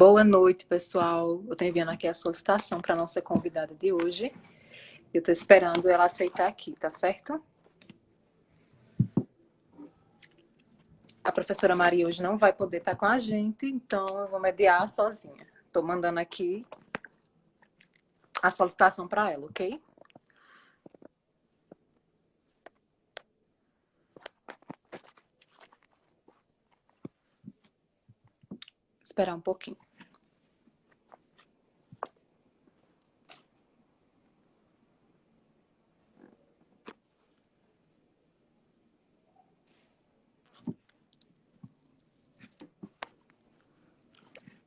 Boa noite, pessoal. Eu estou enviando aqui a solicitação para a nossa convidada de hoje. Eu estou esperando ela aceitar aqui, tá certo? A professora Maria hoje não vai poder estar com a gente, então eu vou mediar sozinha. Estou mandando aqui a solicitação para ela, ok? Esperar um pouquinho.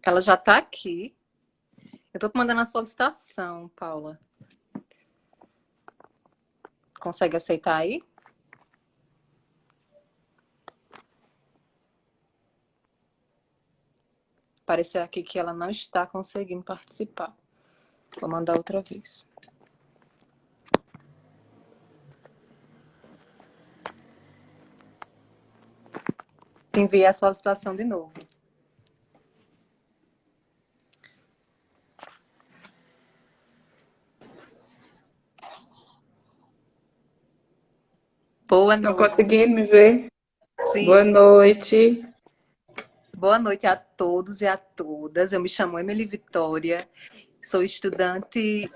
Ela já está aqui. Eu estou mandando a solicitação, Paula. Consegue aceitar aí? Apareceu aqui que ela não está conseguindo participar. Vou mandar outra vez. Enviei a solicitação de novo. Boa noite. Não consegui me ver? Sim. Boa noite. Boa noite a todos e a todas. Eu me chamo Emily Vitória, sou estudante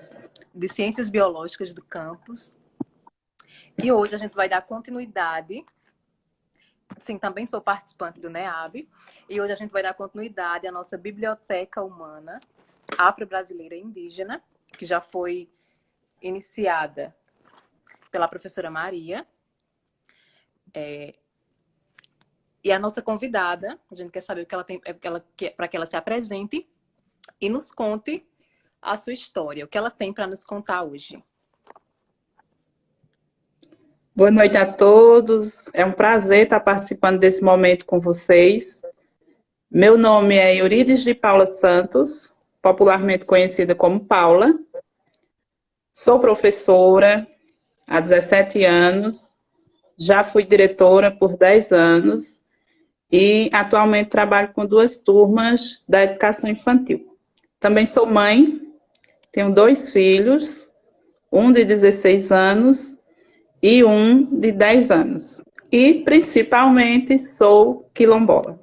de Ciências Biológicas do campus. E hoje a gente vai dar continuidade. Sim, também sou participante do NEAB. E hoje a gente vai dar continuidade à nossa Biblioteca Humana Afro-Brasileira e Indígena, que já foi iniciada pela professora Maria. E a nossa convidada, a gente quer saber o que ela tem, para que ela se apresente e nos conte a sua história, o que ela tem para nos contar hoje. Boa noite a todos. É um prazer estar participando desse momento com vocês. Meu nome é Eurides de Paula Santos, popularmente conhecida como Paula. Sou professora há 17 anos, já fui diretora por 10 anos e atualmente trabalho com 2 turmas da educação infantil. Também sou mãe, tenho 2 filhos, um de 16 anos e um de 10 anos. E, principalmente, sou quilombola.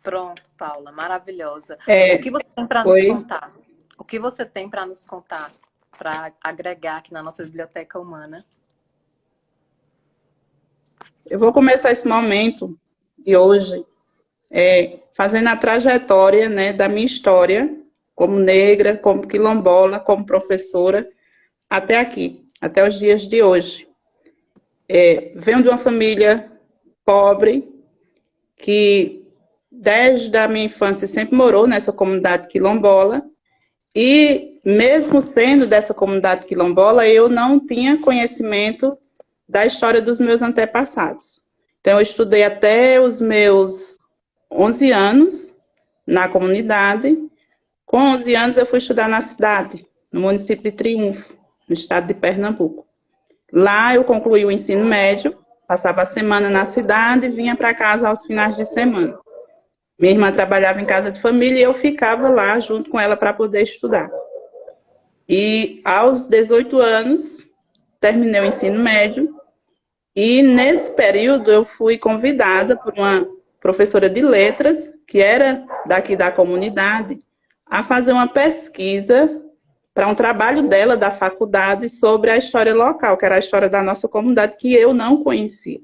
Pronto, Paula, maravilhosa. O que você tem para nos contar? O que você tem para nos contar, para agregar aqui na nossa Biblioteca Humana? Eu vou começar esse momento de hoje fazendo a trajetória, né, da minha história como negra, como quilombola, como professora, até aqui, até os dias de hoje. Venho de uma família pobre, que desde a minha infância sempre morou nessa comunidade quilombola, e mesmo sendo dessa comunidade quilombola, eu não tinha conhecimento da história dos meus antepassados. Então, eu estudei até os meus 11 anos na comunidade. Com 11 anos, eu fui estudar na cidade, no município de Triunfo, no estado de Pernambuco. Lá, eu concluí o ensino médio, passava a semana na cidade e vinha para casa aos finais de semana. Minha irmã trabalhava em casa de família e eu ficava lá junto com ela para poder estudar. E aos 18 anos, terminei o ensino médio e nesse período eu fui convidada por uma professora de letras, que era daqui da comunidade, a fazer uma pesquisa para um trabalho dela da faculdade sobre a história local, que era a história da nossa comunidade, que eu não conhecia.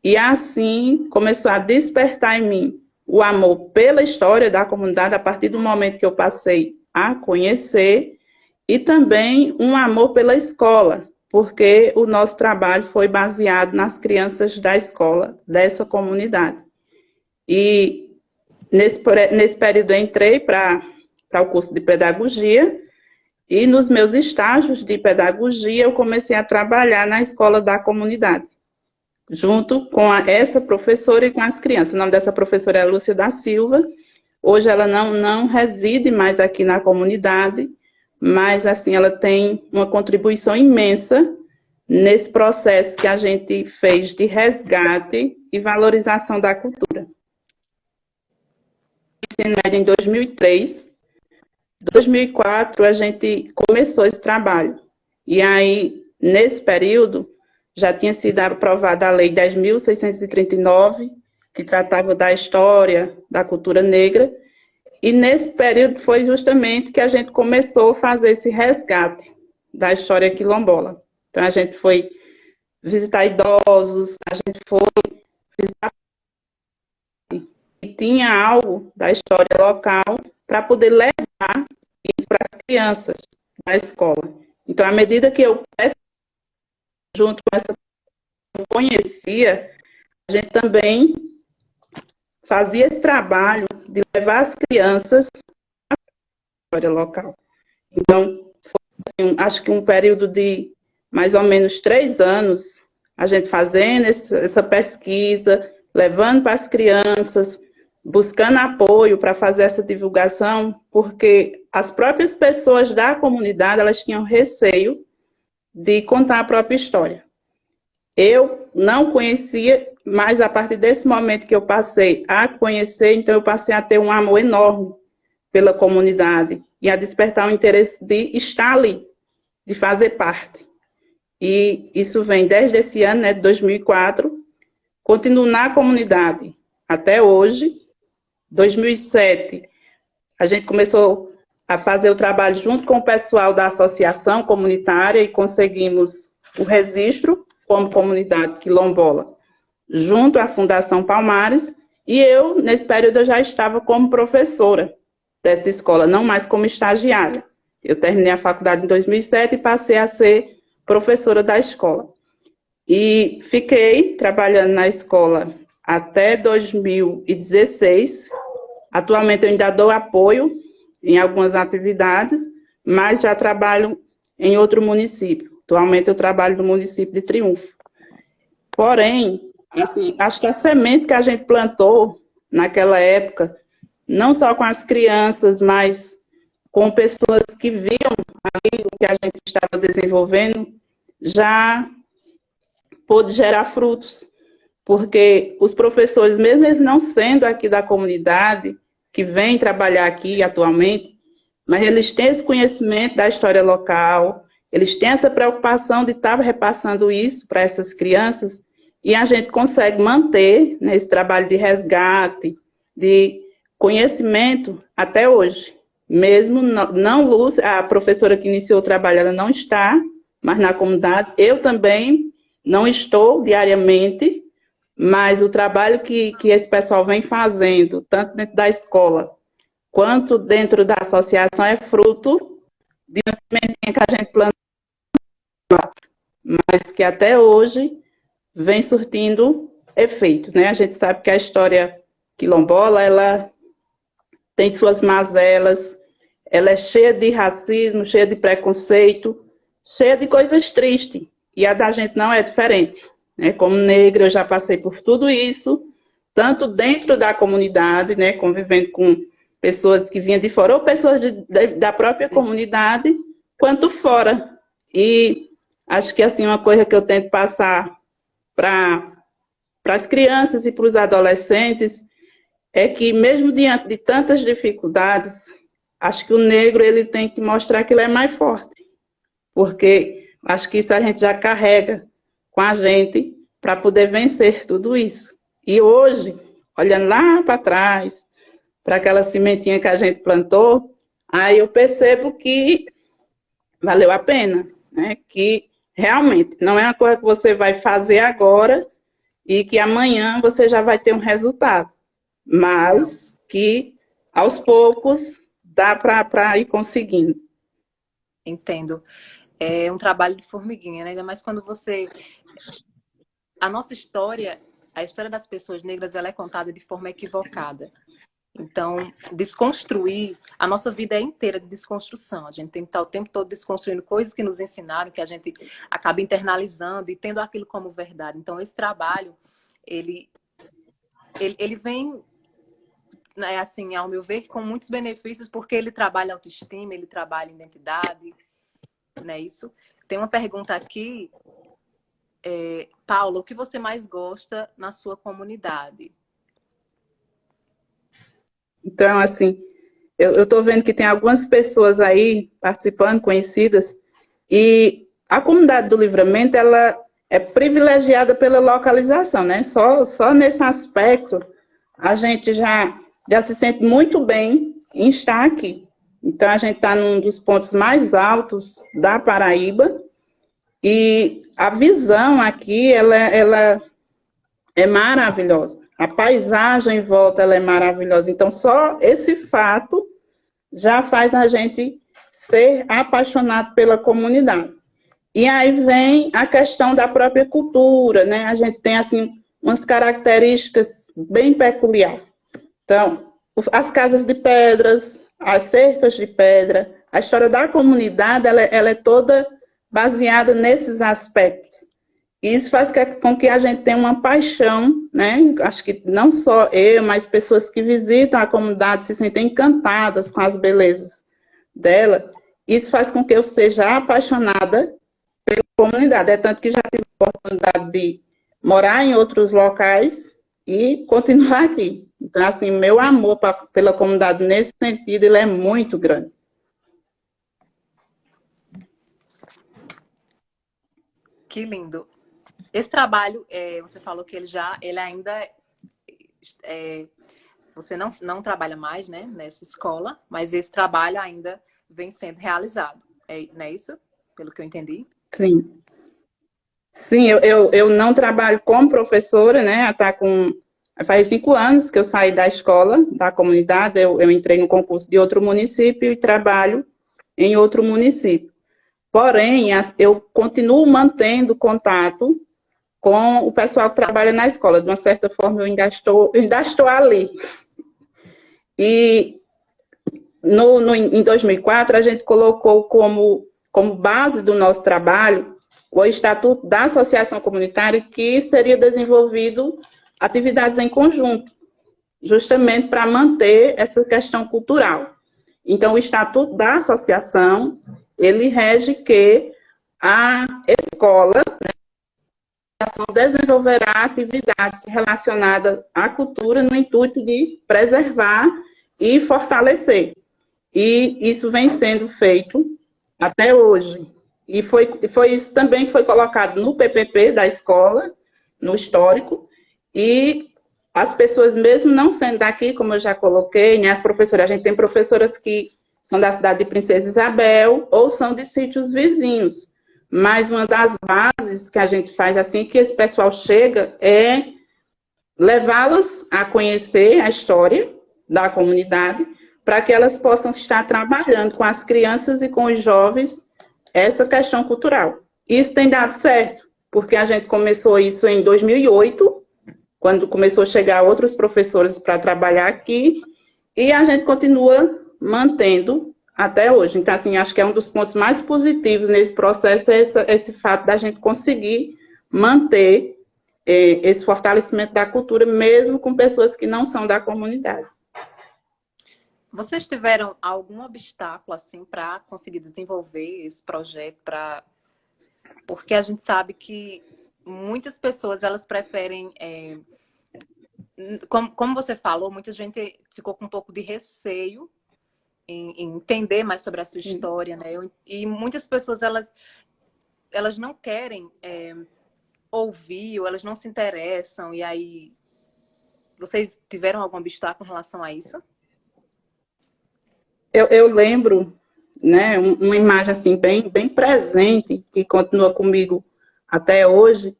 E assim começou a despertar em mim o amor pela história da comunidade, a partir do momento que eu passei a conhecer, e também um amor pela escola, porque o nosso trabalho foi baseado nas crianças da escola dessa comunidade. E nesse período eu entrei para o curso de pedagogia, e nos meus estágios de pedagogia eu comecei a trabalhar na escola da comunidade, junto com essa professora e com as crianças. O nome dessa professora é Lúcia da Silva. Hoje ela não reside mais aqui na comunidade, mas assim ela tem uma contribuição imensa nesse processo que a gente fez de resgate e valorização da cultura. Em 2003, 2004 a gente começou esse trabalho. E aí, nesse período, já tinha sido aprovada a Lei 10.639, que tratava da história da cultura negra, e nesse período foi justamente que a gente começou a fazer esse resgate da história quilombola. Então, a gente foi visitar idosos, a gente foi visitar e tinha algo da história local para poder levar isso para as crianças da escola. Então, à medida que eu, junto com essa eu conhecia, a gente também fazia esse trabalho de levar as crianças à história local. Então, foi, assim, acho que um período de mais ou menos 3 anos, a gente fazendo essa pesquisa, levando para as crianças, buscando apoio para fazer essa divulgação, porque as próprias pessoas da comunidade, elas tinham receio de contar a própria história. Eu não conhecia, mas a partir desse momento que eu passei a conhecer, então eu passei a ter um amor enorme pela comunidade e a despertar o interesse de estar ali, de fazer parte. E isso vem desde esse ano, né, de 2004, continuo na comunidade até hoje. 2007, a gente começou a fazer o trabalho junto com o pessoal da associação comunitária e conseguimos o registro como comunidade quilombola, junto à Fundação Palmares, e eu, nesse período, eu já estava como professora dessa escola, não mais como estagiária. Eu terminei a faculdade em 2007 e passei a ser professora da escola. E fiquei trabalhando na escola até 2016. Atualmente eu ainda dou apoio em algumas atividades, mas já trabalho em outro município. Atualmente eu trabalho no município de Triunfo. Porém, assim, acho que a semente que a gente plantou naquela época, não só com as crianças, mas com pessoas que viam ali o que a gente estava desenvolvendo, já pôde gerar frutos. Porque os professores, mesmo eles não sendo aqui da comunidade, que vêm trabalhar aqui atualmente, mas eles têm esse conhecimento da história local, eles têm essa preocupação de estar repassando isso para essas crianças, e a gente consegue manter, né, esse trabalho de resgate, de conhecimento até hoje. Mesmo não Lúcia, a professora que iniciou o trabalho, ela não está mais na comunidade, eu também não estou diariamente, mas o trabalho que esse pessoal vem fazendo, tanto dentro da escola quanto dentro da associação, é fruto de uma sementinha que a gente plantou, mas que até hoje vem surtindo efeito, né? A gente sabe que a história quilombola, ela tem suas mazelas, ela é cheia de racismo, cheia de preconceito, cheia de coisas tristes, e a da gente não é diferente. Como negra, eu já passei por tudo isso, tanto dentro da comunidade, né, convivendo com pessoas que vinham de fora, ou pessoas da própria comunidade, quanto fora. E acho que assim, uma coisa que eu tento passar para as crianças e para os adolescentes é que, mesmo diante de tantas dificuldades, acho que o negro ele tem que mostrar que ele é mais forte, porque acho que isso a gente já carrega com a gente para poder vencer tudo isso. E hoje, olhando lá para trás, para aquela sementinha que a gente plantou, aí eu percebo que valeu a pena, né? Que realmente não é uma coisa que você vai fazer agora e que amanhã você já vai ter um resultado, mas que aos poucos dá para ir conseguindo. Entendo. É um trabalho de formiguinha, né? Ainda mais quando você... A nossa história, a história das pessoas negras, ela é contada de forma equivocada. Então, desconstruir, a nossa vida é inteira de desconstrução. A gente tem que estar o tempo todo desconstruindo coisas que nos ensinaram, que a gente acaba internalizando e tendo aquilo como verdade. Então, esse trabalho, ele vem, né, assim, ao meu ver, com muitos benefícios, porque ele trabalha autoestima, ele trabalha identidade, não é isso? Tem uma pergunta aqui Paula, o que você mais gosta na sua comunidade? Então, assim, eu estou vendo que tem algumas pessoas aí participando, conhecidas, e a comunidade do Livramento, ela é privilegiada pela localização, né? Só nesse aspecto, a gente já se sente muito bem em estar aqui. Então, a gente está num dos pontos mais altos da Paraíba, e a visão aqui, ela é maravilhosa. A paisagem em volta, ela é maravilhosa. Então, só esse fato já faz a gente ser apaixonado pela comunidade. E aí vem a questão da própria cultura, né? A gente tem, assim, umas características bem peculiares. Então, as casas de pedras, as cercas de pedra, a história da comunidade, ela é toda baseada nesses aspectos. E isso faz com que a gente tenha uma paixão, né? Acho que não só eu, mas pessoas que visitam a comunidade se sentem encantadas com as belezas dela. Isso faz com que eu seja apaixonada pela comunidade. É tanto que já tive a oportunidade de morar em outros locais e continuar aqui. Então, assim, meu amor pela comunidade nesse sentido, ele é muito grande. Que lindo. Esse trabalho, você falou que ele ainda você não trabalha mais, né, nessa escola, mas esse trabalho ainda vem sendo realizado. Não é isso? Pelo que eu entendi? Sim. Sim, eu não trabalho como professora, né? Faz 5 anos que eu saí da escola, da comunidade, eu entrei no concurso de outro município e trabalho em outro município. Porém, eu continuo mantendo contato com o pessoal que trabalha na escola. De uma certa forma, eu ainda estou ali. E em 2004, a gente colocou como base do nosso trabalho o Estatuto da Associação Comunitária, que seria desenvolvido atividades em conjunto, justamente para manter essa questão cultural. Então, o Estatuto da Associação, ele rege que a escola, desenvolverá atividades relacionadas à cultura no intuito de preservar e fortalecer. E isso vem sendo feito até hoje. E foi isso também que foi colocado no PPP da escola, no histórico, e as pessoas, mesmo não sendo daqui, como eu já coloquei, né, as professoras, a gente tem professoras que são da cidade de Princesa Isabel ou são de sítios vizinhos. Mas uma das bases que a gente faz assim que esse pessoal chega é levá-las a conhecer a história da comunidade para que elas possam estar trabalhando com as crianças e com os jovens essa questão cultural. Isso tem dado certo, porque a gente começou isso em 2008, quando começou a chegar outros professores para trabalhar aqui, e a gente continua mantendo até hoje. Então, assim, acho que é um dos pontos mais positivos nesse processo, esse fato da gente conseguir manter esse fortalecimento da cultura, mesmo com pessoas que não são da comunidade. Vocês tiveram algum obstáculo, assim, para conseguir desenvolver esse projeto? Porque a gente sabe que muitas pessoas, elas preferem... Como você falou, muita gente ficou com um pouco de receio em entender mais sobre a sua história, né? E muitas pessoas, elas não querem ouvir, ou elas não se interessam, e aí... Vocês tiveram algum obstáculo em relação a isso? Eu lembro, né, uma imagem assim, bem presente, que continua comigo até hoje,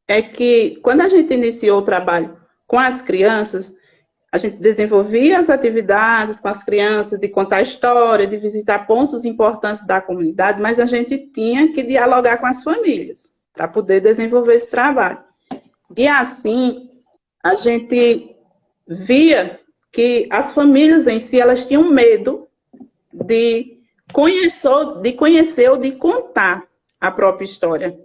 é que quando a gente iniciou o trabalho com as crianças, a gente desenvolvia as atividades com as crianças, de contar história, de visitar pontos importantes da comunidade, mas a gente tinha que dialogar com as famílias para poder desenvolver esse trabalho. E assim, a gente via que as famílias em si, elas tinham medo de conhecer ou de contar a própria história.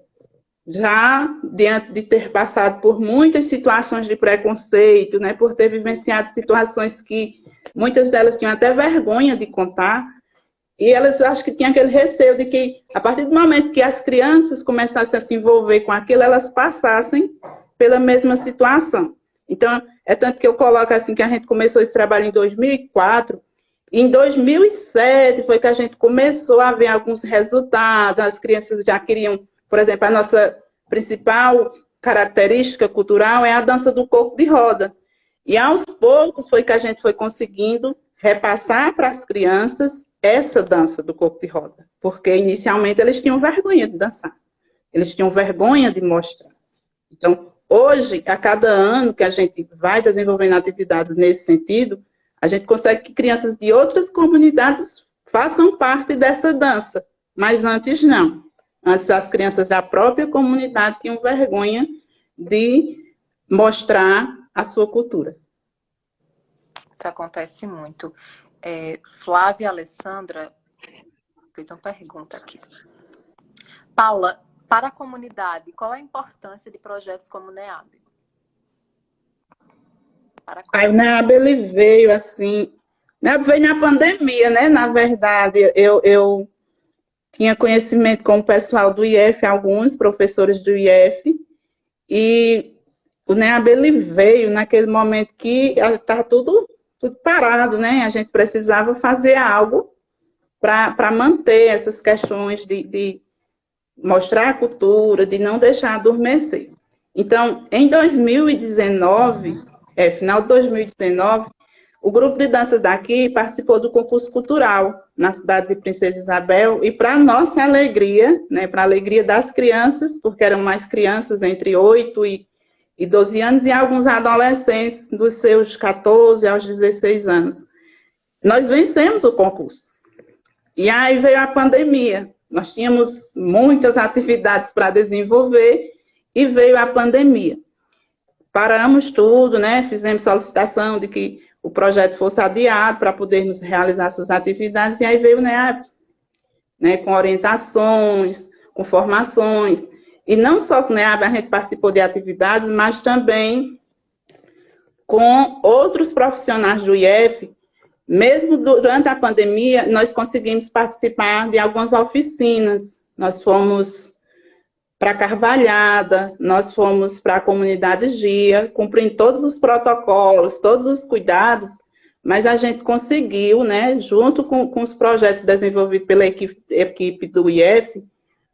Já diante de ter passado por muitas situações de preconceito, né, por ter vivenciado situações que muitas delas tinham até vergonha de contar, E elas acho que tinham aquele receio de que, a partir do momento que as crianças começassem a se envolver com aquilo, elas passassem pela mesma situação. Então, é tanto que eu coloco assim que a gente começou esse trabalho em 2004, e em 2007 foi que a gente começou a ver alguns resultados, as crianças já queriam, por exemplo, a nossa principal característica cultural é a dança do corpo de roda. E aos poucos foi que a gente foi conseguindo repassar para as crianças essa dança do corpo de roda, porque inicialmente eles tinham vergonha de dançar, eles tinham vergonha de mostrar. Então, hoje, a cada ano que a gente vai desenvolvendo atividades nesse sentido, a gente consegue que crianças de outras comunidades façam parte dessa dança, mas antes não. Antes as crianças da própria comunidade tinham vergonha de mostrar a sua cultura. Isso acontece muito. Flávia Alessandra fez uma pergunta aqui. Paula, para a comunidade, qual a importância de projetos como o NEAB? O NEAB, ele veio assim... O NEAB veio na pandemia, né? Na verdade, eu tinha conhecimento com o pessoal do IF, alguns professores do IF, e o NEAB, ele veio naquele momento que estava tudo parado, né? A gente precisava fazer algo para manter essas questões de mostrar a cultura, de não deixar adormecer. Então, em 2019, final de 2019, o grupo de dança daqui participou do concurso cultural na cidade de Princesa Isabel, e para nossa alegria, né, para a alegria das crianças, porque eram mais crianças entre 8 e 12 anos, e alguns adolescentes dos seus 14 aos 16 anos. Nós vencemos o concurso. E aí veio a pandemia. Nós tínhamos muitas atividades para desenvolver e veio a pandemia. Paramos tudo, né? Fizemos solicitação de que o projeto fosse adiado para podermos realizar essas atividades, e aí veio o NEAB, né? Com orientações, com formações. E não só com o NEAB a gente participou de atividades, mas também com outros profissionais do IF. Mesmo durante a pandemia, nós conseguimos participar de algumas oficinas. Nós fomos para Carvalhada, nós fomos para a comunidade GIA, cumprindo todos os protocolos, todos os cuidados, mas a gente conseguiu, né, junto com os projetos desenvolvidos pela equipe do IF,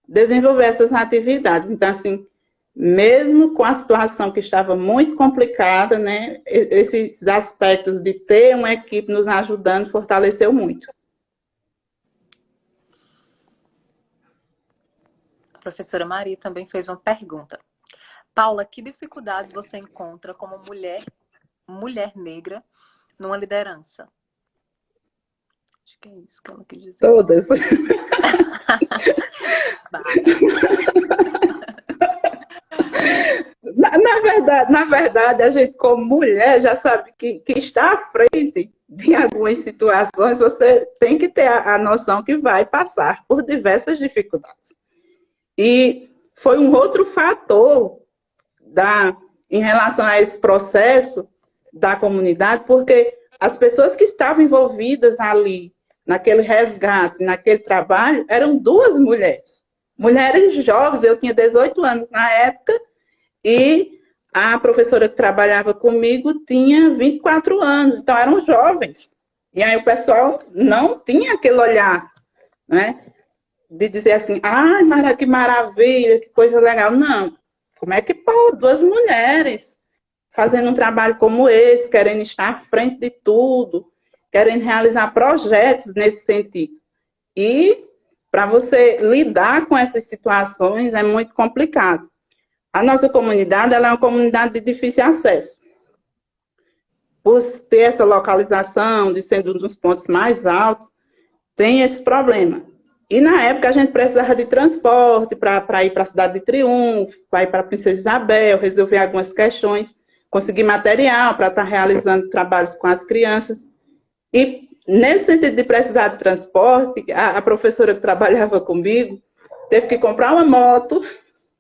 desenvolver essas atividades. Então, assim, mesmo com a situação que estava muito complicada, né, esses aspectos de ter uma equipe nos ajudando fortaleceu muito. A professora Maria também fez uma pergunta. Paula, que dificuldades você encontra como mulher negra numa liderança? Acho que é isso que ela quis dizer. Todas. Na verdade, a gente, como mulher, já sabe que está à frente de algumas situações, você tem que ter a noção que vai passar por diversas dificuldades. E foi um outro fator em relação a esse processo da comunidade, porque as pessoas que estavam envolvidas ali, naquele resgate, naquele trabalho, eram duas mulheres. Mulheres jovens, eu tinha 18 anos na época, e a professora que trabalhava comigo tinha 24 anos, então eram jovens. E aí o pessoal não tinha aquele olhar, né, de dizer assim, ai, que maravilha, que coisa legal. Não, como é que pode duas mulheres fazendo um trabalho como esse, querendo estar à frente de tudo, querendo realizar projetos nesse sentido. E para você lidar com essas situações é muito complicado. A nossa comunidade, ela é uma comunidade de difícil acesso. Por ter essa localização, de ser um dos pontos mais altos, tem esse problema. E na época a gente precisava de transporte para ir para a cidade de Triunfo, para ir para a Princesa Isabel, resolver algumas questões, conseguir material para estar realizando trabalhos com as crianças. E nesse sentido de precisar de transporte, a professora que trabalhava comigo teve que comprar uma moto,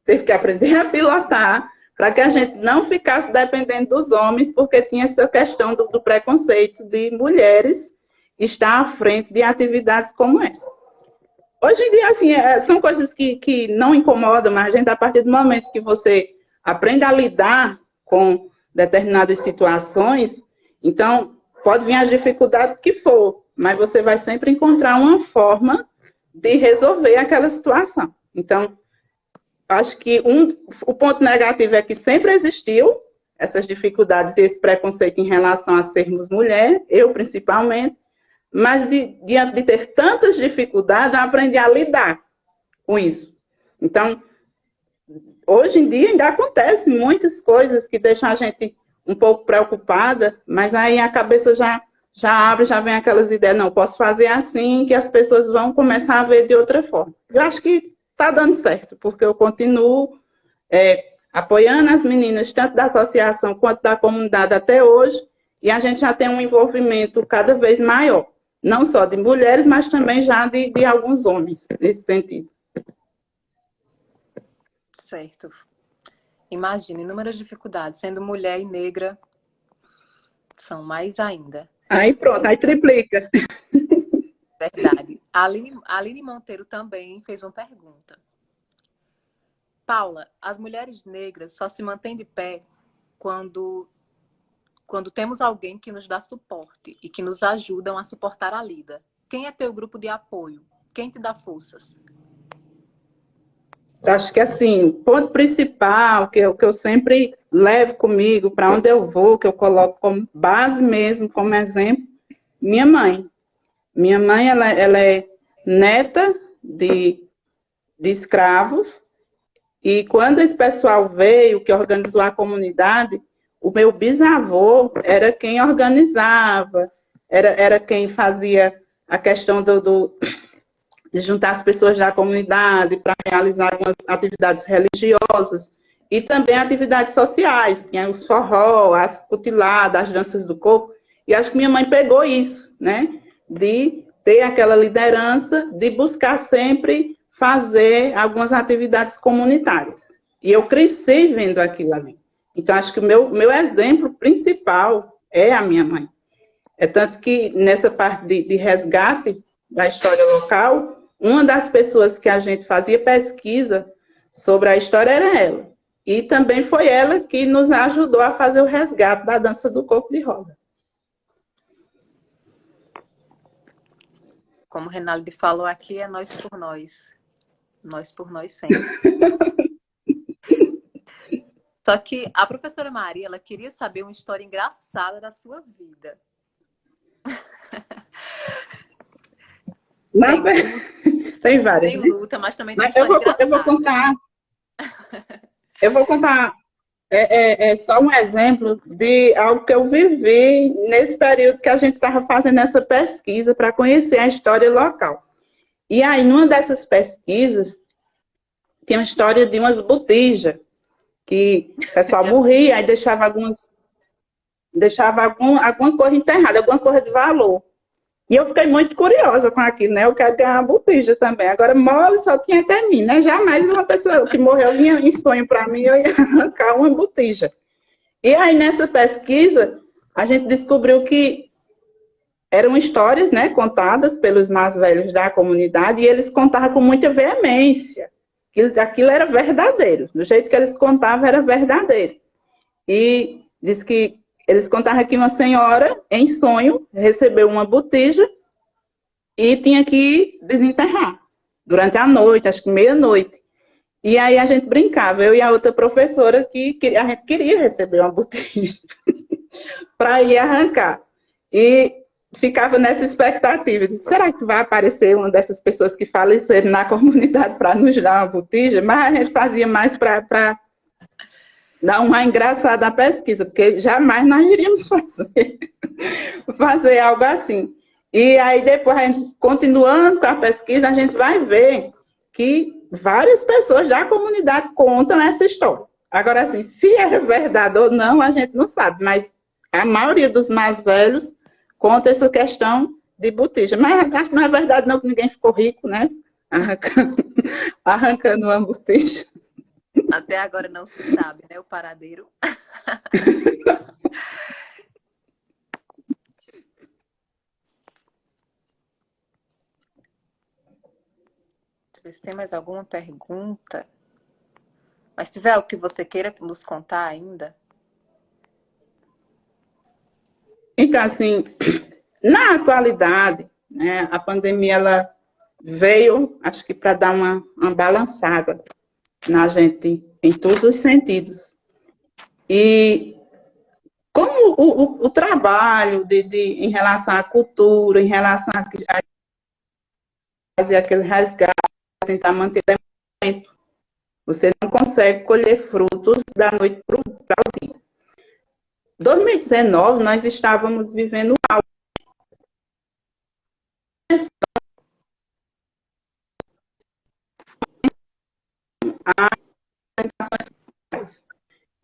teve que aprender a pilotar, para que a gente não ficasse dependendo dos homens, porque tinha essa questão do preconceito de mulheres estar à frente de atividades como essa. Hoje em dia, assim, são coisas que não incomodam, mas a gente, a partir do momento que você aprende a lidar com determinadas situações, então, pode vir as dificuldades que for, mas você vai sempre encontrar uma forma de resolver aquela situação. Então, acho que o ponto negativo é que sempre existiu essas dificuldades e esse preconceito em relação a sermos mulher, eu principalmente, mas diante de ter tantas dificuldades, eu aprendi a lidar com isso. Então, hoje em dia ainda acontecem muitas coisas que deixam a gente um pouco preocupada, mas aí a cabeça já abre, já vem aquelas ideias, não, posso fazer assim, que as pessoas vão começar a ver de outra forma. Eu acho que está dando certo, porque eu continuo apoiando as meninas, tanto da associação quanto da comunidade até hoje, e a gente já tem um envolvimento cada vez maior, não só de mulheres, mas também já de alguns homens, nesse sentido. Certo. Imagina, inúmeras dificuldades. Sendo mulher e negra, são mais ainda. Aí pronto, aí triplica. Verdade. A Aline Monteiro também fez uma pergunta. Paula, as mulheres negras só se mantêm de pé quando temos alguém que nos dá suporte e que nos ajudam a suportar a lida. Quem é teu grupo de apoio? Quem te dá forças? Acho que, assim, o ponto principal que eu sempre levo comigo, para onde eu vou, que eu coloco como base mesmo, como exemplo, minha mãe. Minha mãe, ela é neta de escravos, e quando esse pessoal veio, que organizou a comunidade, o meu bisavô era quem organizava, era quem fazia a questão de juntar as pessoas da comunidade para realizar algumas atividades religiosas e também atividades sociais, tinha os forró, as cutiladas, as danças do corpo, e acho que minha mãe pegou isso, né, de ter aquela liderança, de buscar sempre fazer algumas atividades comunitárias. E eu cresci vendo aquilo ali. Então, acho que o meu exemplo principal é a minha mãe. É tanto que nessa parte de resgate da história local, uma das pessoas que a gente fazia pesquisa sobre a história era ela. E também foi ela que nos ajudou a fazer o resgate da dança do corpo de roda. Como o Renaldo falou aqui, é nós por nós. Nós por nós sempre. Só que a professora Maria, ela queria saber uma história engraçada da sua vida. Tem várias. Tem luta, mas também tem eu história vou contar. Eu vou contar só um exemplo de algo que eu vivi nesse período que a gente estava fazendo essa pesquisa para conhecer a história local. E aí, numa dessas pesquisas, tinha uma história de umas botijas, que o pessoal morria e deixava alguma coisa enterrada, alguma coisa de valor. E eu fiquei muito curiosa com aquilo, né? Eu quero ganhar uma botija também. Agora, mole só tinha até mim, né? Jamais uma pessoa que morreu vinha em sonho para mim, eu ia arrancar uma botija. E aí, nessa pesquisa, a gente descobriu que eram histórias, né, contadas pelos mais velhos da comunidade, e eles contavam com muita veemência. Aquilo era verdadeiro. Do jeito que eles contavam, era verdadeiro. E diz que eles contavam que uma senhora, em sonho, recebeu uma botija e tinha que desenterrar durante a noite, acho que meia-noite. E aí a gente brincava, eu e a outra professora, que a gente queria receber uma botija para ir arrancar. E ficava nessa expectativa de, será que vai aparecer uma dessas pessoas que faleceram na comunidade para nos dar uma botija? Mas a gente fazia mais para dar uma engraçada à pesquisa, porque jamais nós iríamos fazer algo assim. E aí depois, a gente, continuando com a pesquisa, a gente vai ver que várias pessoas da comunidade contam essa história. Agora, assim, se é verdade ou não, a gente não sabe, mas a maioria dos mais velhos conta essa questão de botija. Mas acho que não é verdade não, que ninguém ficou rico, né? Arrancando uma botija. Até agora não se sabe, né? O paradeiro. ver se tem mais alguma pergunta. Mas se tiver algo que você queira nos contar ainda. Então, assim, na atualidade, né, a pandemia ela veio, acho que para dar uma balançada na gente em todos os sentidos. E como o trabalho em relação à cultura, em relação a fazer aquele resgate, tentar manter o elemento, você não consegue colher frutos da noite para o dia. Em 2019, nós estávamos vivendo algo.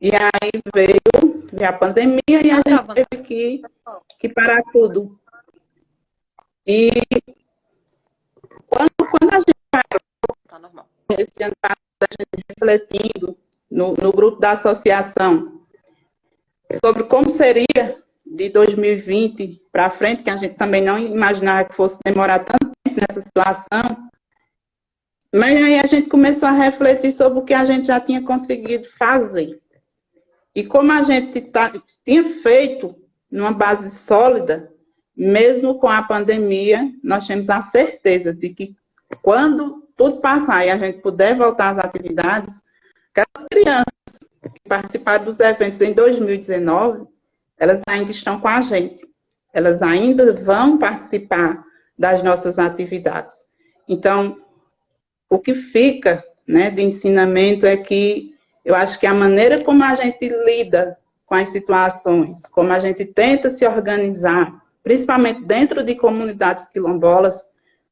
E aí veio a pandemia e a gente teve que parar tudo. E quando a gente parou, esse ano passado, a gente refletindo no grupo da associação sobre como seria de 2020 para frente, que a gente também não imaginava que fosse demorar tanto tempo nessa situação, mas aí a gente começou a refletir sobre o que a gente já tinha conseguido fazer. E como a gente tinha feito numa base sólida, mesmo com a pandemia, nós temos a certeza de que quando tudo passar e a gente puder voltar às atividades, aquelas crianças que participaram dos eventos em 2019, elas ainda estão com a gente. Elas ainda vão participar das nossas atividades. Então, o que fica, né, de ensinamento é que eu acho que a maneira como a gente lida com as situações, como a gente tenta se organizar, principalmente dentro de comunidades quilombolas,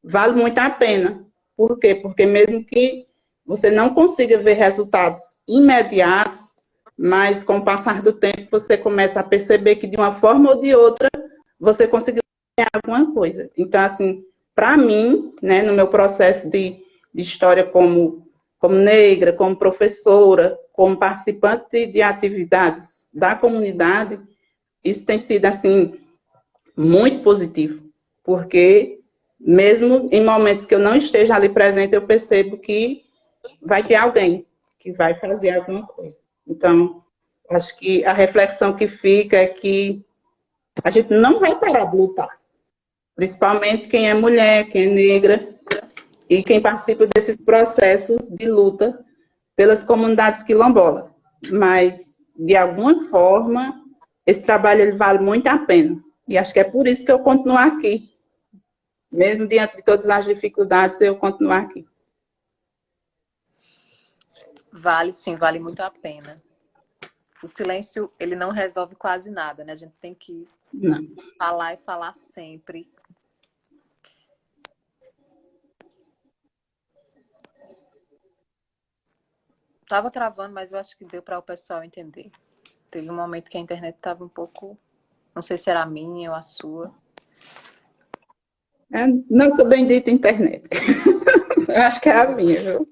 vale muito a pena. Por quê? Porque mesmo que você não consiga ver resultados imediatos, mas com o passar do tempo você começa a perceber que de uma forma ou de outra você conseguiu ganhar alguma coisa. Então, assim, para mim, né, no meu processo de história como negra, como professora, como participante de atividades da comunidade, isso tem sido, assim, muito positivo, porque mesmo em momentos que eu não esteja ali presente, eu percebo que vai ter alguém que vai fazer alguma coisa. Então, acho que a reflexão que fica é que a gente não vai parar de lutar, principalmente quem é mulher, quem é negra, e quem participa desses processos de luta pelas comunidades quilombolas. Mas, de alguma forma, esse trabalho ele vale muito a pena. E acho que é por isso que eu continuo aqui. Mesmo diante de todas as dificuldades, eu continuo aqui. Vale, sim, vale muito a pena. O silêncio, ele não resolve quase nada, né? A gente tem que falar e falar sempre. Tava travando, mas eu acho que deu para o pessoal entender. Teve um momento que a internet estava um pouco... Não sei se era a minha ou a sua. Nossa bendita internet. Eu acho que é a minha, viu?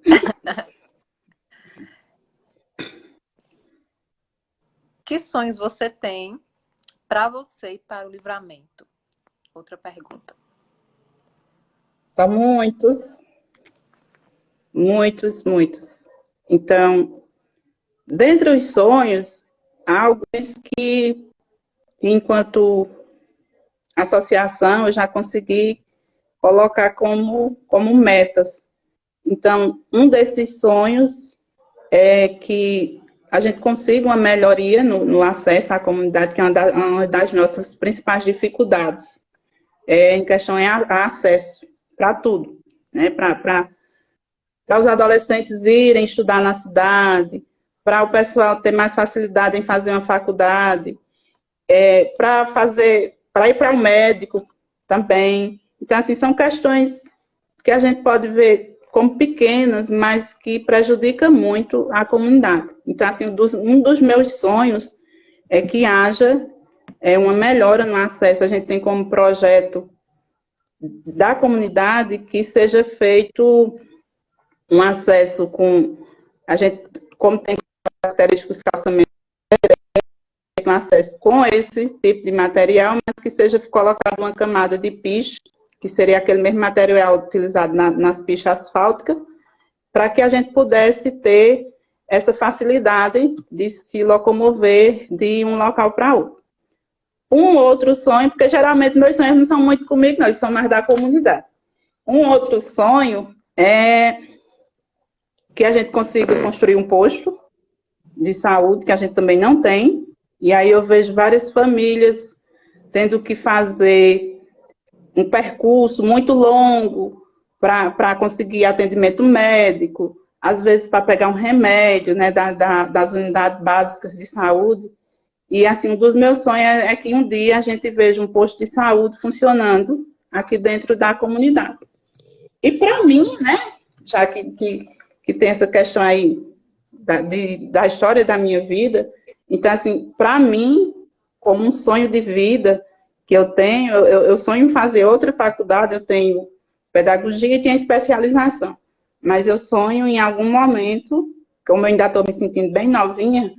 Que sonhos você tem para você e para o Livramento? Outra pergunta. São muitos. Muitos, muitos. Então, dentre os sonhos, há alguns que, enquanto associação, eu já consegui colocar como metas. Então, um desses sonhos é que a gente consiga uma melhoria no acesso à comunidade, que é uma das nossas principais dificuldades. Em questão é acesso para tudo, né? Para os adolescentes irem estudar na cidade, para o pessoal ter mais facilidade em fazer uma faculdade, para ir para o médico também. Então, assim, são questões que a gente pode ver como pequenas, mas que prejudicam muito a comunidade. Então, assim, um dos meus sonhos é que haja uma melhora no acesso. A gente tem como projeto da comunidade que seja feito um acesso com... A gente, como tem características de calçamento, um acesso com esse tipo de material, mas que seja colocado uma camada de piche, que seria aquele mesmo material utilizado nas pichas asfálticas, para que a gente pudesse ter essa facilidade de se locomover de um local para outro. Um outro sonho, porque geralmente meus sonhos não são muito comigo, não, eles são mais da comunidade. Um outro sonho é que a gente consiga construir um posto de saúde, que a gente também não tem, e aí eu vejo várias famílias tendo que fazer um percurso muito longo para conseguir atendimento médico, às vezes para pegar um remédio, né, das unidades básicas de saúde. E assim, um dos meus sonhos é que um dia a gente veja um posto de saúde funcionando aqui dentro da comunidade. E para mim, né, já que tem essa questão aí da história da minha vida, então, assim, para mim, como um sonho de vida que eu tenho, eu sonho em fazer outra faculdade, eu tenho pedagogia e tenho especialização, mas eu sonho em algum momento, como eu ainda estou me sentindo bem novinha,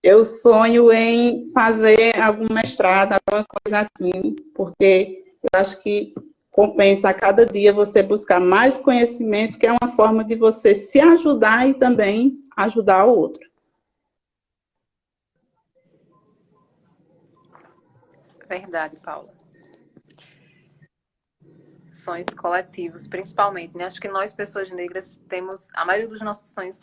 eu sonho em fazer algum mestrado, alguma coisa assim, porque eu acho que compensa a cada dia você buscar mais conhecimento, que é uma forma de você se ajudar e também ajudar o outro. Verdade, Paula. Sonhos coletivos, principalmente, né? Acho que nós, pessoas negras, temos... A maioria dos nossos sonhos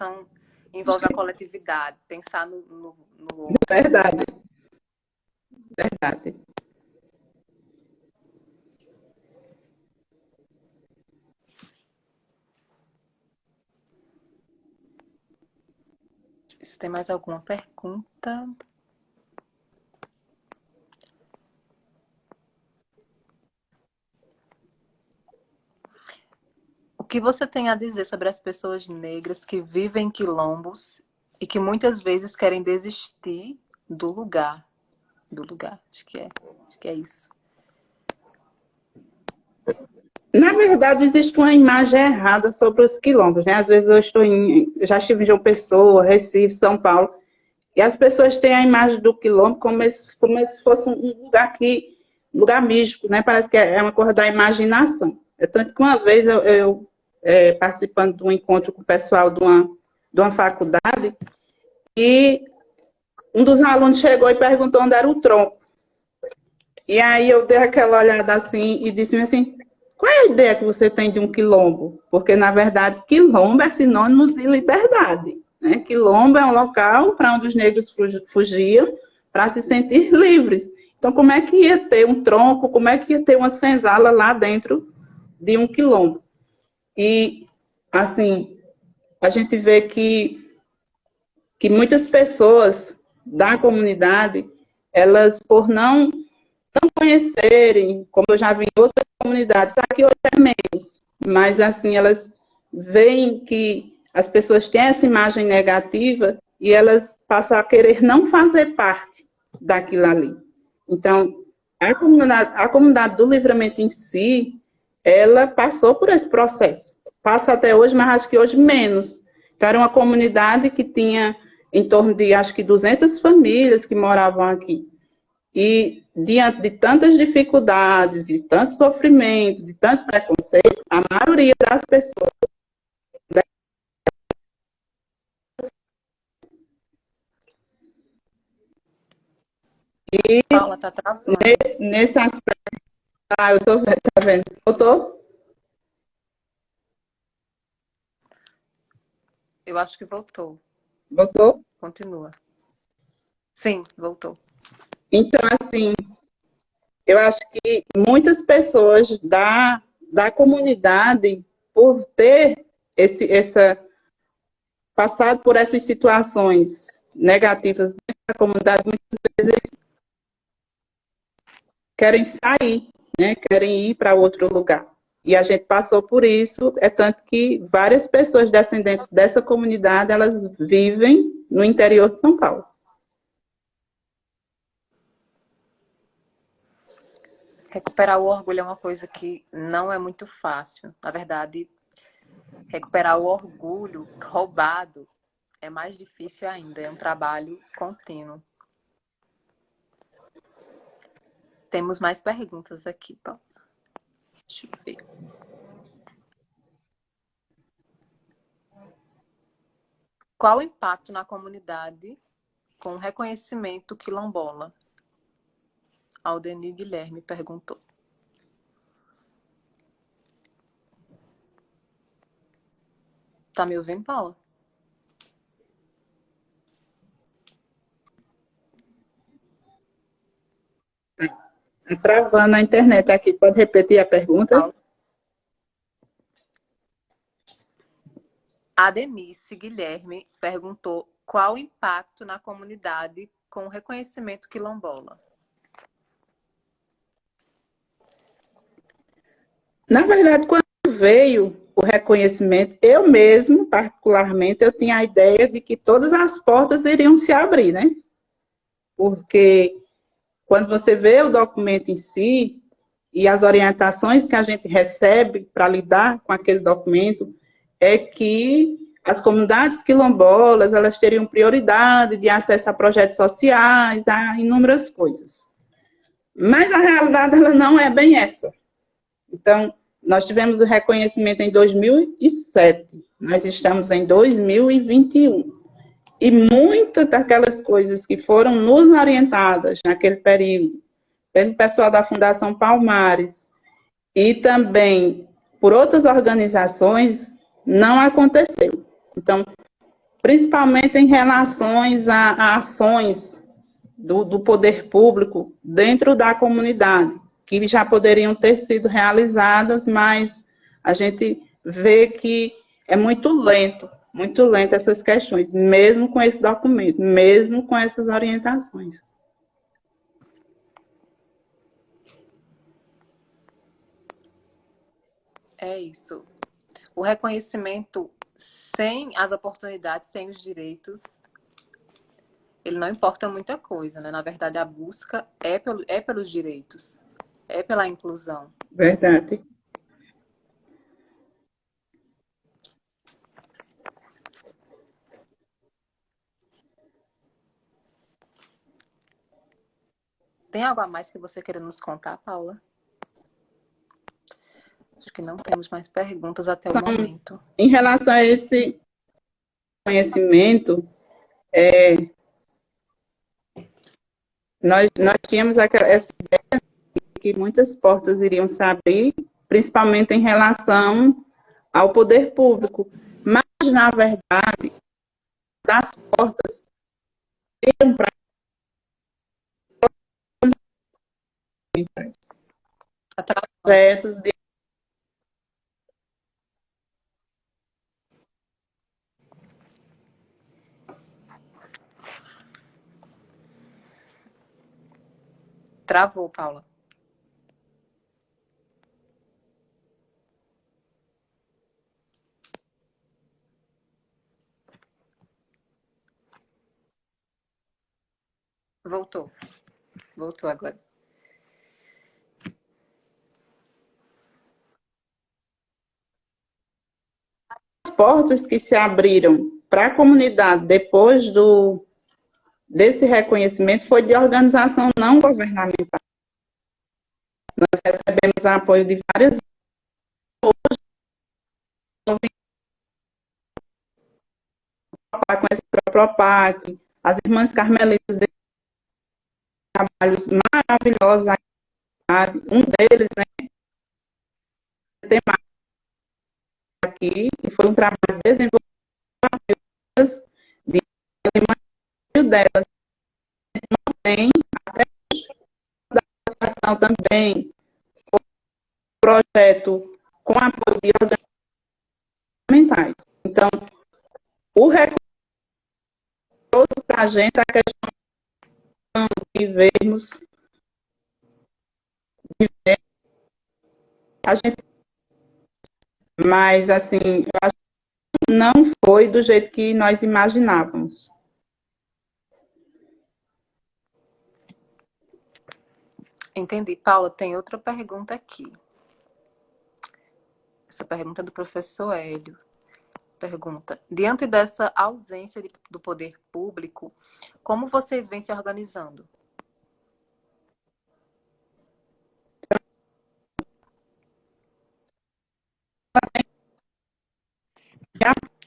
envolve a coletividade, pensar no outro. Verdade. Verdade. Se tem mais alguma pergunta? O que você tem a dizer sobre as pessoas negras que vivem em quilombos e que muitas vezes querem desistir do lugar? Acho que é isso. Na verdade, existe uma imagem errada sobre os quilombos, né? Às vezes já estive em João Pessoa, Recife, São Paulo, e as pessoas têm a imagem do quilombo como se fosse um lugar místico, né? Parece que é uma coisa da imaginação. É tanto que uma vez eu participando de um encontro com o pessoal de uma faculdade, e um dos alunos chegou e perguntou onde era o tronco. E aí eu dei aquela olhada assim e disse assim, qual é a ideia que você tem de um quilombo? Porque, na verdade, quilombo é sinônimo de liberdade. Né? Quilombo é um local para onde os negros fugiam para se sentir livres. Então, como é que ia ter um tronco, como é que ia ter uma senzala lá dentro de um quilombo? E, assim, a gente vê que muitas pessoas da comunidade, elas, por não conhecerem, como eu já vi em outras comunidades, aqui hoje é menos, mas assim, elas veem que as pessoas têm essa imagem negativa e elas passam a querer não fazer parte daquilo ali. Então, a comunidade do Livramento em si, ela passou por esse processo. Passa até hoje, mas acho que hoje menos. Então, era uma comunidade que tinha em torno de, acho que 200 famílias que moravam aqui. E, diante de tantas dificuldades, de tanto sofrimento, de tanto preconceito, a maioria das pessoas. E Paula, tá travando. nesse aspecto, eu tô vendo, tá vendo? Voltou? Eu acho que voltou. Voltou? Continua. Sim, voltou. Então, assim, eu acho que muitas pessoas da comunidade, por ter passado por essas situações negativas da comunidade, muitas vezes querem sair, né? Querem ir para outro lugar. E a gente passou por isso, é tanto que várias pessoas descendentes dessa comunidade, elas vivem no interior de São Paulo. Recuperar o orgulho é uma coisa que não é muito fácil. Na verdade, recuperar o orgulho roubado é mais difícil ainda. É um trabalho contínuo. Temos mais perguntas aqui, Paulo. Deixa eu ver. Qual o impacto na comunidade com o reconhecimento quilombola? Aldenir Guilherme perguntou. Tá me ouvindo, Paula? Tá travando a internet aqui. Pode repetir a pergunta? Paula. A Denise Guilherme perguntou qual o impacto na comunidade com o reconhecimento quilombola. Na verdade, quando veio o reconhecimento, eu mesmo, particularmente, eu tinha a ideia de que todas as portas iriam se abrir, né? Porque quando você vê o documento em si e as orientações que a gente recebe para lidar com aquele documento, é que as comunidades quilombolas, elas teriam prioridade de acesso a projetos sociais, a inúmeras coisas. Mas a realidade, ela não é bem essa. Então, nós tivemos o reconhecimento em 2007, nós estamos em 2021. E muitas daquelas coisas que foram nos orientadas naquele período, pelo pessoal da Fundação Palmares e também por outras organizações, não aconteceu. Então, principalmente em relações a ações do poder público dentro da comunidade, que já poderiam ter sido realizadas, mas a gente vê que é muito lento essas questões, mesmo com esse documento, mesmo com essas orientações. É isso. O reconhecimento sem as oportunidades, sem os direitos, ele não importa muita coisa, né? Na verdade, a busca é pelos direitos, é pela inclusão. Verdade. Tem algo a mais que você queira nos contar, Paula? Acho que não temos mais perguntas até o momento. Em relação a esse conhecimento, nós tínhamos essa ideia de que muitas portas iriam se abrir, principalmente em relação ao poder público. Mas, na verdade, das portas iam para projetos de Travou, Paula. Voltou. Voltou agora. as portas que se abriram para a comunidade depois desse reconhecimento foi de organização não governamental. Nós recebemos apoio de várias com esse Propac, as irmãs carmelitas de trabalhos maravilhosos, um deles, né, tem mais aqui, que foi um trabalho desenvolvido de meio delas, não tem, até a associação também, um projeto com apoio de organizações. Então, o recurso para a gente é a questão de vermos, de ver, a gente, mas assim, eu acho que não foi do jeito que nós imaginávamos. Entendi. Paula, tem outra pergunta aqui. Essa pergunta é do professor Hélio. Pergunta: diante dessa ausência do poder público, como vocês vêm se organizando?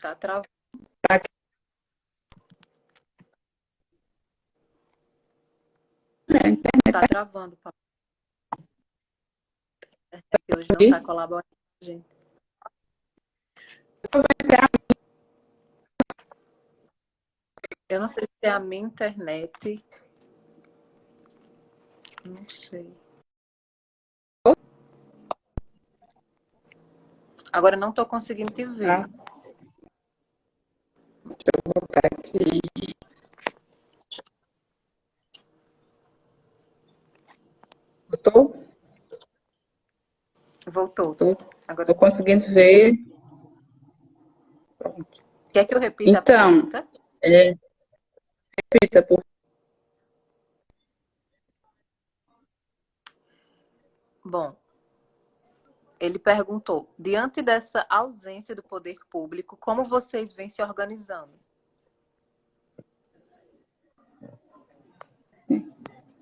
Tá travando. Tá travando, Paulo. A internet hoje não tá colaborando, gente. Eu não sei se é a minha internet. Não sei. Agora eu não tô conseguindo te ver. Deixa eu botar aqui. Botou? Voltou. Agora Tô conseguindo ver. quer que eu repita a Então, pergunta? repita, por Bom, ele perguntou: diante dessa ausência do poder público, como vocês vêm se organizando?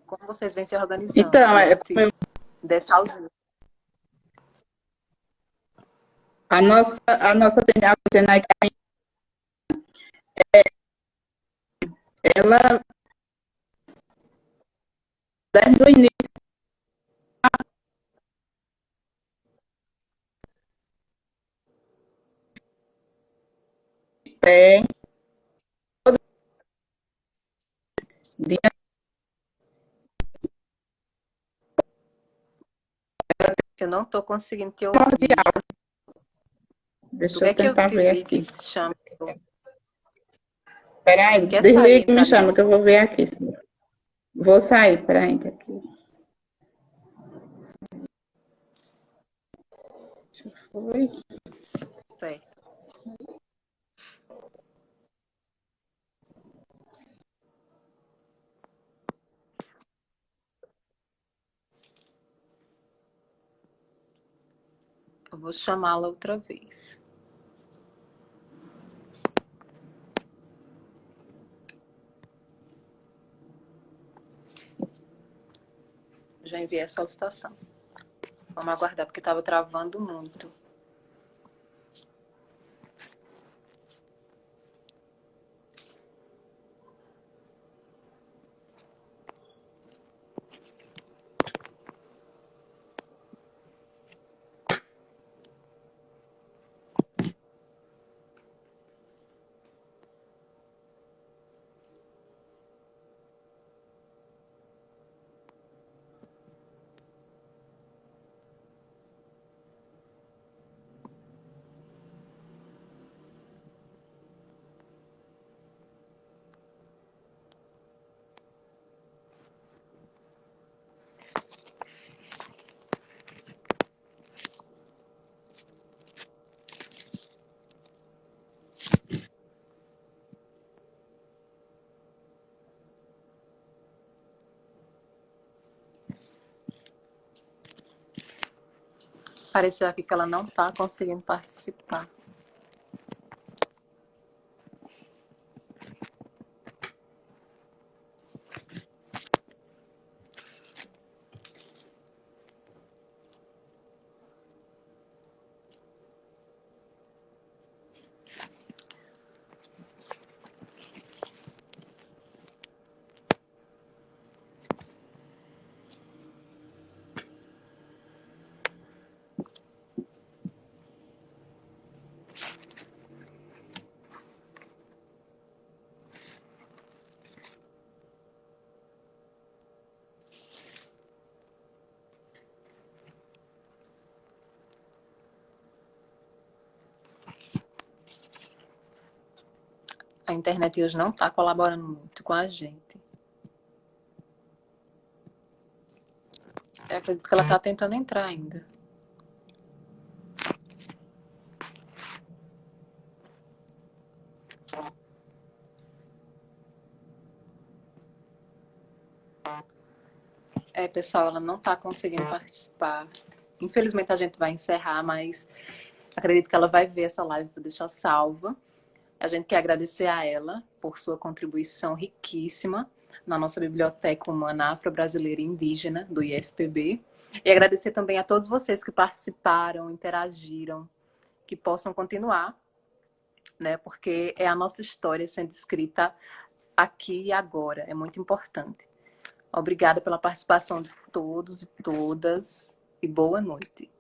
Como vocês vêm se organizando Então, diante dessa ausência? a nossa Senai, ela, desde o início, é, de Eu não estou conseguindo te ouvir. Tu Deixa eu quer que eu tentar te ver ligue e aqui. te chame? Peraí, Quer sair e desliga e me entrar de chama que eu novo? vou ver aqui. Vou sair, peraí, que aqui. Foi. Certo. Eu vou chamá-la outra vez. Já enviei a solicitação. Vamos aguardar, porque estava travando muito. Apareceu aqui que ela não está conseguindo participar. A internet hoje não está colaborando muito com a gente. Eu acredito que ela está tentando entrar ainda. Pessoal, ela não está conseguindo participar. Infelizmente a gente vai encerrar, mas acredito que ela vai ver essa live, vou deixar salva. A gente quer agradecer a ela por sua contribuição riquíssima na nossa Biblioteca Humana Afro-Brasileira e Indígena, do IFPB. E agradecer também a todos vocês que participaram, interagiram, que possam continuar, né? Porque é a nossa história sendo escrita aqui e agora, é muito importante. Obrigada pela participação de todos e todas e boa noite.